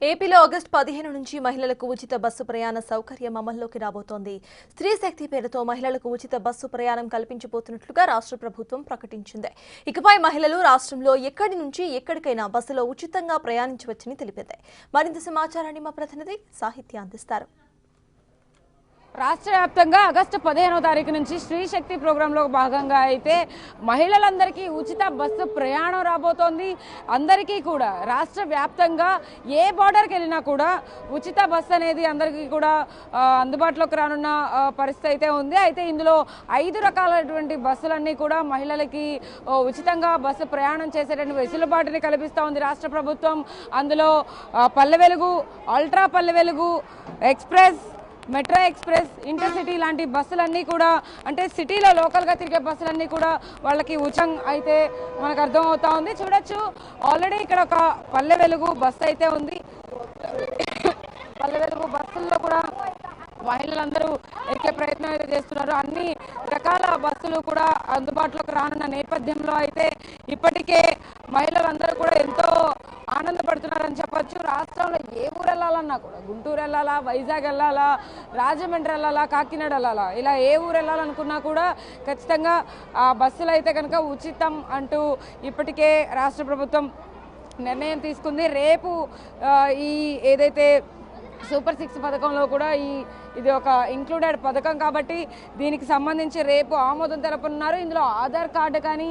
ఏపీలో ఆగస్టు 15 నుంచి మహిళలకు ఉచిత బస్సు ప్రయాణ సౌకర్యం అమల్లోకి రాబోతోంది. స్త్రీ శక్తి పేరుతో మహిళలకు ఉచిత బస్సు ప్రయాణం కల్పించబోతున్నట్లుగా రాష్ట్ర ప్రభుత్వం ప్రకటించింది. ఇకపై మహిళలు రాష్ట్రంలో ఎక్కడి నుంచి ఎక్కడికైనా బస్సులో ఉచితంగా ప్రయాణించవచ్చని తెలిపింది. మరింత సమాచారాన్ని మా ప్రతినిధి సాహిత్య అందిస్తారు. రాష్ట్ర వ్యాప్తంగా ఆగస్టు 15వ తారీఖు నుంచి స్త్రీ శక్తి ప్రోగ్రాంలో భాగంగా అయితే మహిళలందరికీ ఉచిత బస్సు ప్రయాణం రాబోతోంది. అందరికీ కూడా రాష్ట్ర వ్యాప్తంగా ఏ బార్డర్కి వెళ్ళినా కూడా ఉచిత బస్సు అనేది అందరికీ కూడా అందుబాటులోకి రానున్న పరిస్థితి అయితే ఉంది. అయితే ఇందులో 5 రకాలైనటువంటి బస్సులన్నీ కూడా మహిళలకి ఉచితంగా బస్సు ప్రయాణం చేసేటువంటి వెసులుబాటుని కల్పిస్తూ ఉంది రాష్ట్ర ప్రభుత్వం. అందులో Palle Velugu, ultra Palle Velugu, express, metro express, intercity లాంటి బస్సులన్నీ కూడా అంటే సిటీలో లోకల్గా తిరిగే బస్సులన్నీ కూడా వాళ్ళకి ఉచితం అయితే మనకు అర్థం అవుతా ఉంది. చూడొచ్చు ఆల్రెడీ ఇక్కడ ఒక పల్లె వెలుగు బస్సు అయితే ఉంది. పల్లె వెలుగు బస్సుల్లో కూడా మహిళలందరూ ఎక్కే ప్రయత్నం అయితే చేస్తున్నారు. అన్ని రకాల బస్సులు కూడా అందుబాటులోకి రానున్న నేపథ్యంలో అయితే ఇప్పటికే మహిళలందరూ కూడా ఎంతో ఆనందపడుతున్నారని చెప్పొచ్చు. రాష్ట్రంలో ఏ ఊరు వెళ్ళాలన్నా కూడా, గుంటూరు వెళ్ళాలా, వైజాగ్ వెళ్ళాలా, రాజమండ్రి వెళ్ళాలా, కాకినాడ వెళ్ళాలా, ఇలా ఏ ఊరు వెళ్ళాలనుకున్నా కూడా ఖచ్చితంగా ఆ బస్సులు అయితే కనుక ఉచితం అంటూ ఇప్పటికే రాష్ట్ర ప్రభుత్వం నిర్ణయం తీసుకుంది. రేపు ఈ ఏదైతే సూపర్ 6 పథకంలో కూడా ఇది ఒక ఇంక్లూడెడ్ పథకం కాబట్టి దీనికి సంబంధించి రేపు ఆమోదం తెలపనున్నారు. ఇందులో ఆధార్ కార్డు కానీ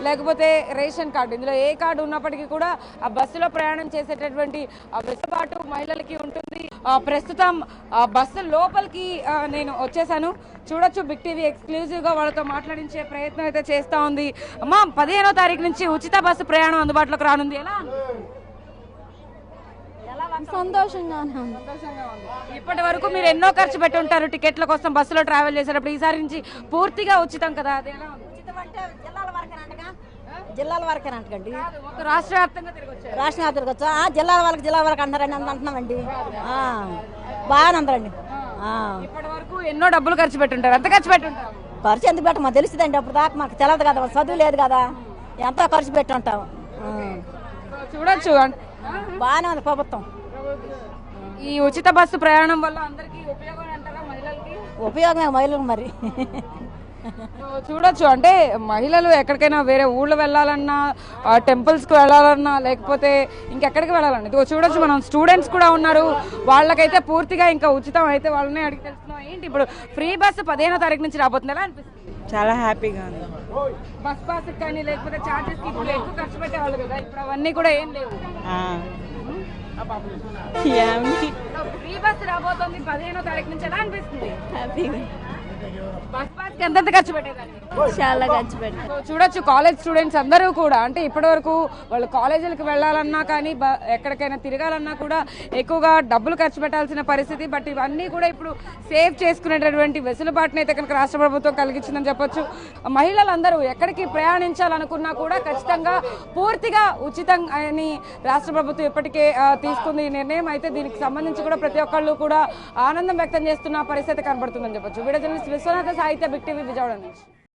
లేకపోతే రేషన్ కార్డు, ఇందులో ఏ కార్డు ఉన్నప్పటికీ కూడా ఆ బస్సులో ప్రయాణం చేసేటటువంటి వెసులుబాటు మహిళలకి ఉంటుంది. ప్రస్తుతం బస్సు లోపలికి నేను వచ్చేసాను. చూడొచ్చు, బిగ్ టీవీ ఎక్స్క్లూజివ్గా వాళ్ళతో మాట్లాడించే ప్రయత్నం అయితే చేస్తూ ఉంది. అమ్మా, 15వ తారీఖు నుంచి ఉచిత బస్సు ప్రయాణం అందుబాటులోకి రానుంది. ఎలా సంతోషంగానే ఉంది. ఇప్పటి వరకు మీరు ఎన్నో ఖర్చు పెట్టి ఉంటారు టికెట్ల కోసం బస్సులో ట్రావెల్ చేసేటప్పుడు. ఈసారి నుంచి పూర్తిగా ఉచితం కదా, అది ఎలా ఉంది? జిల్లాల వరకేనంటండి, రాష్ట్ర వ్యాప్తంగా తిరగొచ్చు. రాష్ట్ర వ్యాప్తంగా వచ్చా జిల్లాల వరకు అంటారండి, అంటున్నామండి. బాగానే అందరండి. ఇప్పటి వరకు ఎన్నో డబ్బులు ఖర్చు పెట్టుంటారు. ఎంత ఖర్చు పెట్టుంటారు? ఖర్చు ఎందుకు పెట్ట మాకు తెలుస్తుందండి. అప్పుడు దాకా మాకు తెలియదు కదా, చదువు లేదు కదా, ఎంతో ఖర్చు పెట్టి ఉంటాం. చూడొచ్చు, బాగానే ఉంది ప్రభుత్వం. ఈ ఉచిత బస్సు ప్రయాణం వల్ల అందరికీ ఉపయోగం అంటారా మహిళలకి? ఉపయోగమే మహిళలకు మరి. చూడొచ్చు, అంటే మహిళలు ఎక్కడికైనా వేరే ఊళ్ళో వెళ్ళాలన్నా, టెంపుల్స్కి వెళ్ళాలన్నా, లేకపోతే ఇంకెక్కడికి వెళ్ళాలన్నా ఇదిగో చూడొచ్చు. మనం స్టూడెంట్స్ కూడా ఉన్నారు, వాళ్ళకైతే పూర్తిగా ఇంకా ఉచితం అయితే వాళ్ళని అడిగి తెలుస్తున్నాం. ఏంటి ఇప్పుడు ఫ్రీ బస్సు 15వ తారీఖు నుంచి రాబోతుంది, ఎలా అనిపిస్తుంది? చాలా హ్యాపీగా ఉంది. బస్ పాస్ కానీ లేకపోతే చార్జెస్కి ఇప్పుడు ఎక్కువ ఖర్చు పెట్టేవాళ్ళు కదా, ఇప్పుడు అవన్నీ కూడా ఏం లేవు. ఫ్రీ బస్ రాబోతుంది 15వ తారీఖు నుంచి, ఎలా అనిపిస్తుంది? హ్యాపీగా. బస్ పాస్ ఎంత ఖర్చు పెట్టేదాన్ని? చాలా ఖర్చు పెట్టారు. చూడొచ్చు, కాలేజ్ స్టూడెంట్స్ అందరూ కూడా అంటే ఇప్పటి వరకు వాళ్ళు కాలేజీలకు వెళ్ళాలన్నా కానీ ఎక్కడికైనా తిరగాలన్నా కూడా ఎక్కువగా డబ్బులు ఖర్చు పెట్టాల్సిన పరిస్థితి. బట్ ఇవన్నీ కూడా ఇప్పుడు సేవ్ చేసుకునేటటువంటి వెసులుబాటుని అయితే కనుక రాష్ట్ర ప్రభుత్వం కలిగించిందని చెప్పొచ్చు. మహిళలందరూ ఎక్కడికి ప్రయాణించాలనుకున్నా కూడా ఖచ్చితంగా పూర్తిగా ఉచితం అని రాష్ట్ర ప్రభుత్వం ఇప్పటికే తీసుకుంది ఈ నిర్ణయం. అయితే దీనికి సంబంధించి కూడా ప్రతి ఒక్కళ్ళు కూడా ఆనందం వ్యక్తం చేస్తున్న పరిస్థితి కనబడుతుందని చెప్పొచ్చు. వీడియో జర్నలిస్ట్ విశ్వనాథ, సాహిత్య, బిగ్ టీవీ, విజయవాడ నుంచి.